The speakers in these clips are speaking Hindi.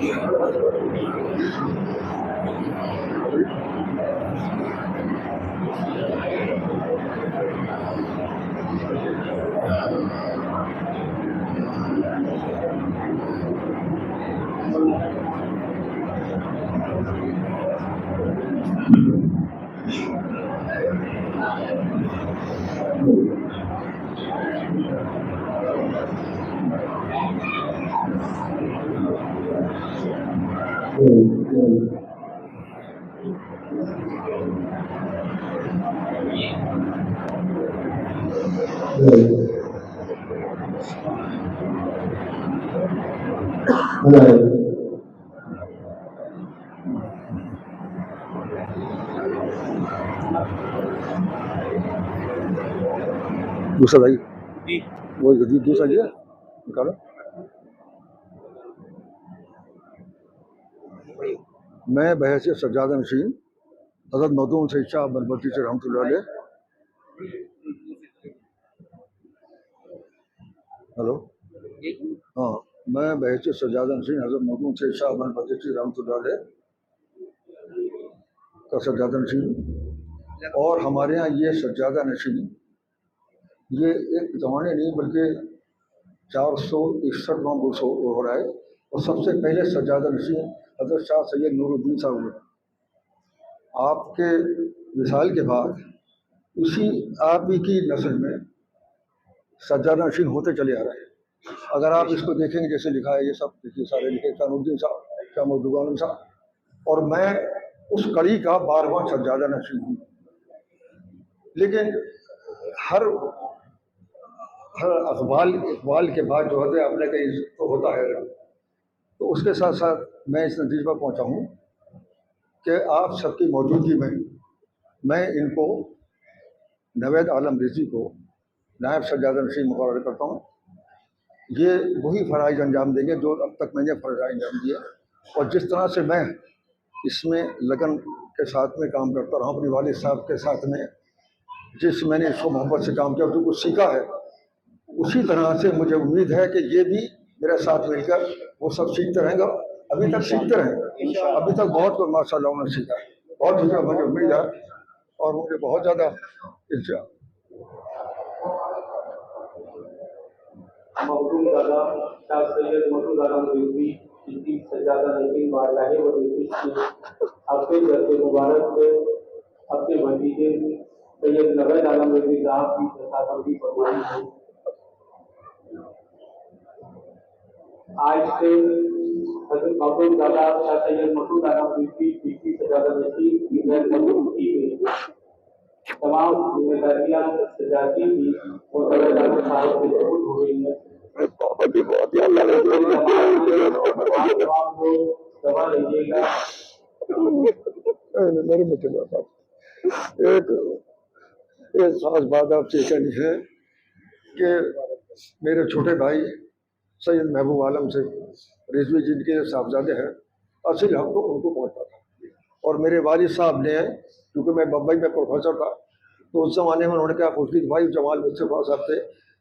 दूसरा भाई वो दूसरा जी निकालो। मैं बहैसियत सज्जादा नशीन हज़रत मखदूम सईद शाह बनबटी से रहमतुल्लाह अलैह। हेलो, हाँ, मैं बहैसियत सज्जादा नशीन हज़रत मखदूम सईद शाह बनबटी से रहमतुल्लाह अलैह का सज्जादा नशीन, और हमारे यहाँ ये सज्जादा नशीन ये एक ज़माने नहीं बल्कि 461वां वर्ष हो रहा है। और सबसे पहले सज्जादा नशीन हज़रत शाह सैयद नूरुद्दीन साहब हुए। आपके विसाल के बाद उसी आप ही की नस्ल में सज्जादा नशीन होते चले आ रहे हैं। अगर आप इसको देखेंगे, जैसे लिखा है, ये सब देखिए सारे लिखे, कानुद्दीन साहब, शाह महमूद आलम साहब, और मैं उस कड़ी का 12वां सज्जादा नशीन हूँ। लेकिन हर इकबाल के बाद जो होता है अपने कहीं तो होता है। तो उसके साथ साथ मैं इस नतीजे पर पहुँचा हूँ कि आप सबकी मौजूदगी में मैं इनको नवेद आलम रिजवी को नायब सज्जादा नशीन मुकर्रर करता हूँ। ये वही फ़राइज़ अंजाम देंगे जो अब तक मैंने फ़राइज़ अंजाम दिए, और जिस तरह से मैं इसमें लगन के साथ में काम करता रहा अपने वालिद साहब के साथ में, जिस मैंने इसको मोहब्बत से काम किया, जो कुछ सीखा है, उसी तरह से मुझे उम्मीद है कि ये भी मेरे साथ मिलकर वो सब सीखते रहेंगे। अभी तक सीखते रहेंगे, अभी तक बहुत कुछ माशाअल्लाह उन्होंने सीखा है, बहुत मुझे उम्मीद है, और मुझे बहुत ज़्यादा इच्छा। मखदूम दादा शाह सैयद मसूद आलम रिजवी की सज्जादा नशीन बारगाह वजीफे की अपने जलसे मुबारक से अपने भतीजे सैयद नवेद आलम रिजवी साहब की शताब्दी फरमाई है। आज से हज़रत मखदूम दादा शाह सैयद मसूद आलम रिजवी की सज्जादा नशीन की मौजूदगी में तमाम जिम्मेदारियां सजाती की और नवेद साहब से जरूर हो रही है। एक खास बात आपसे कहनी है कि मेरे छोटे भाई सैयद महबूब आलम से रिजवी जिनके साहबजादे हैं, असल हक तो उनको पहुँचता था। और मेरे वालिद साहब ने, क्योंकि मैं बम्बई में प्रोफेसर था, तो उस ज़माने में उन्होंने कहा, खुर्शीद भाई जमाल मुस्तफ़ा साहब थे,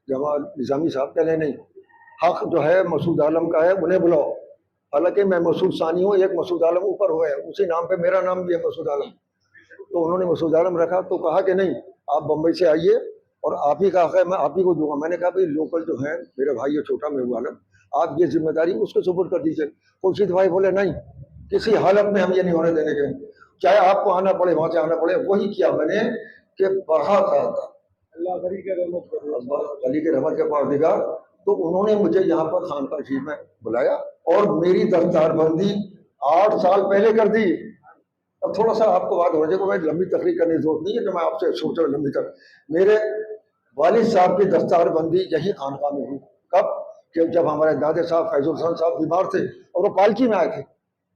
जमाल निज़ामी साहब, कहने नहीं, हक जो है मसूद आलम का है, उन्हें बुलाओ। हालांकि मैं मसूद सानी हूँ, एक मसूद आलम ऊपर हुआ है, उसी नाम पे मेरा नाम भी है मसूद आलम। तो उन्होंने मसूद आलम रखा, तो कहा कि नहीं, आप बम्बई से आइए और आप ही का हक है, मैं आप ही को दूंगा। मैंने कहा भाई लोकल जो है मेरे भाई है छोटा महबूब आलम, आप ये जिम्मेदारी उसको सुपुर्द कर दीजिए। खुर्शीद भाई बोले नहीं, किसी हालत में हम ये नहीं होने देने के, चाहे आपको आना पड़े, वहाँ से आना पड़े। वही किया मैंने कि बढ़ा था अल्लाह अली के रहमत के पारदिगार। तो उन्होंने मुझे यहाँ पर खानका शरीफ में बुलाया और मेरी दस्तारबंदी 8 साल पहले कर दी। अब थोड़ा सा आपको बात हो जाए, मैं लंबी तकरीर करने की जरूरत नहीं है, जो मैं आपसे सोच रहा हूँ लंबी तक। मेरे वालिद साहब की दस्तारबंदी यही खानका में हुई। कब? कि जब हमारे दादे साहब फैजुल हसन साहब बीमार थे और वो पालकी में आए थे,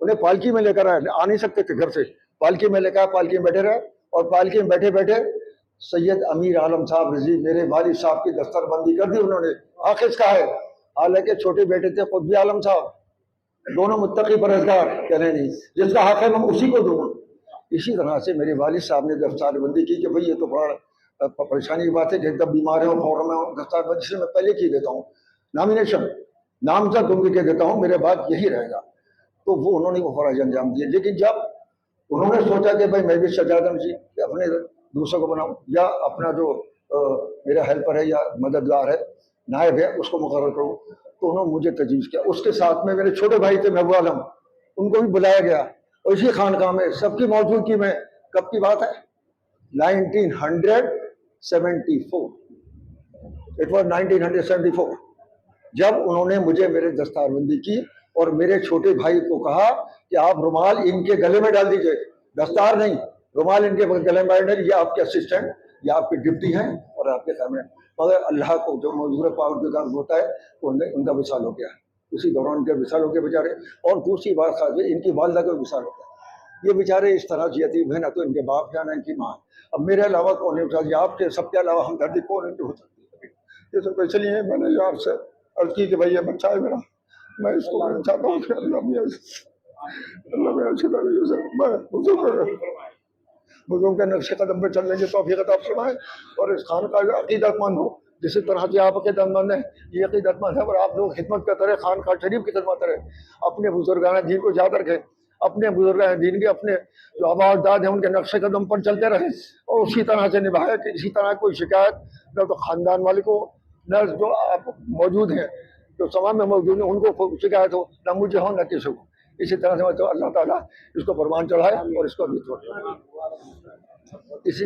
उन्हें पालकी में लेकर आए, आ नहीं सकते थे घर से, पालकी में लेकर आए, पालकी में बैठे रहे, और पालकी में बैठे बैठे सैयद अमीर आलम साहब रिजवी मेरे वालिद साहब की दस्तारबंदी कर दी उन्होंने। आखिर का है, हालांकि छोटे बेटे थे खुद आलम साहब, दोनों मुत्तकी परहेजगार, कहने नहीं, जिसका हक है मैं उसी को दूंगा। इसी तरह से मेरे वालिद साहब ने दस्तारबंदी की कि भाई ये तो बड़ा परेशानी की बात है कि एकदम बीमार है और फौरन में दस्तारबंदी से मैं पहले की देता हूँ, नॉमिनेशन नामजद उनके कह देता हूँ, मेरे बाद यही रहेगा। तो वो उन्होंने वो फराज अंजाम दिए। लेकिन जब उन्होंने सोचा कि भाई मैं भी सजाद जी अपने दूसरों को बनाऊं या अपना जो मेरा हेल्पर है या मददगार है, नायब है, उसको मुकर्रर करूं, तो उन्होंने मुझे तजवीज़ किया। उसके साथ में मेरे छोटे भाई थे महबूब आलम, उनको भी बुलाया गया और इसी खानकाह में सबकी मौजूदगी में, कब की बात है, 1974, इट वॉज 1974, जब उन्होंने मुझे मेरे दस्तारबंदी की और मेरे छोटे भाई को कहा कि आप रुमाल इनके गले में डाल दीजिए, दस्तार नहीं, रुमाल इनके गले में डाल दीजिए, ये आपके असिस्टेंट या आपके डिप्टी हैं और आपके सामने। मगर अल्लाह को जो मजबूर पावर के काम होता है तो उनका विशाल हो गया, उसी दौरान उनके विशाल हो गए बेचारे। और दूसरी बात खास है, इनकी वालदा का विशाल होता है। ये बेचारे इस तरह से यतीम है, ना तो इनके बाप है ना इनकी माँ। अब मेरे अलावा कौन है, आपके सबके अलावा हमदर्दी कौन इनकी हो सकती है। ये सब इसलिए मैंने आपसे अर्ज की कि भाई ये बच्चा है मेरा, मैं इसको मैं चाहता हूँ कि अल्लाह बुजुर्ग के नक्शे कदम पे चलने की तौफीक अता फरमाए और इस खान का अकीदतमंद हो जिस तरह से आप अकीदतमंद है, ये अकीदतमंद है और आप लोग खिदमत करते रहे, खान का शरीफ की खिदमत करें, अपने बुजुर्गाना दीन को याद रखें, अपने बुजुर्गाना दीन के अपने जो आबा अजदाद हैं उनके नक्शे कदम पर चलते रहें और उसी तरह से निभाए कि इसी तरह कोई शिकायत न तो ख़ानदान वाले को, न जो आप मौजूद हैं जो समाज में मौजूद है उनको शिकायत हो, न मुझे हो न किसी को। इसी तरह से तो अल्लाह ताला इसको फरमान चढ़ाए और इसको भी छोड़ इसी